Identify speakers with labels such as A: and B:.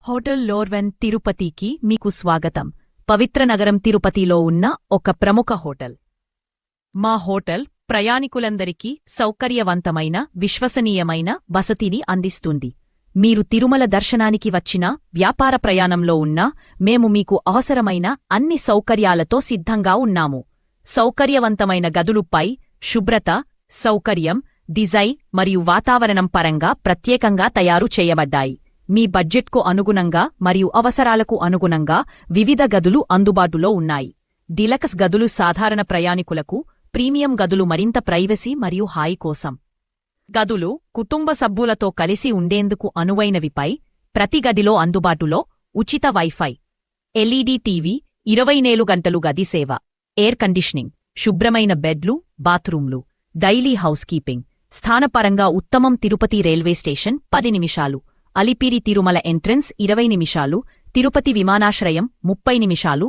A: Hotel లోర్వెన్ తిరుపతికి మీకు స్వాగతం. పవిత్ర నగరం తిరుపతిలో ఉన్న ఒక ప్రముఖ హోటల్. మా హోటల్ ప్రయాణికులందరికీ సౌకర్యవంతమైన, విశ్వసనీయమైన వసతిని అందిస్తుంది. మీరు తిరుమల దర్శనానికి వచ్చినా, వ్యాపార ప్రయాణంలో ఉన్నా మేము మీకు అవసరమైన అన్ని సౌకర్యాలతో సిద్ధంగా ఉన్నాము. సౌకర్యవంతమైన గదులుపై శుభ్రత, సౌకర్యం, డిజైన్ మరియు వాతావరణం పరంగా ప్రత్యేకంగా తయారు చేయబడ్డాయి. మీ బడ్జెట్కు అనుగుణంగా మరియు అవసరాలకు అనుగుణంగా వివిధ గదులు అందుబాటులో ఉన్నాయి. డిలక్స్ గదులు సాధారణ ప్రయాణికులకు, ప్రీమియం గదులు మరింత ప్రైవసీ మరియు హాయి కోసం. గదులు కుటుంబ సభ్యులతో కలిసి ఉండేందుకు అనువైనవిపై ప్రతి గదిలో అందుబాటులో ఉచిత వైఫై, ఎల్ఈడీ టీవీ, 24 గంటలు గది సేవ, ఎయిర్ కండిషనింగ్, శుభ్రమైన బెడ్లు, బాత్రూంలు, డైలీ హౌస్ కీపింగ్. స్థానపరంగా ఉత్తమం. తిరుపతి రైల్వే స్టేషన్ 10 నిమిషాలు, అలిపిరి తిరుమల ఎంట్రన్స్ 20 నిమిషాలు, తిరుపతి విమానాశ్రయం 30 నిమిషాలు,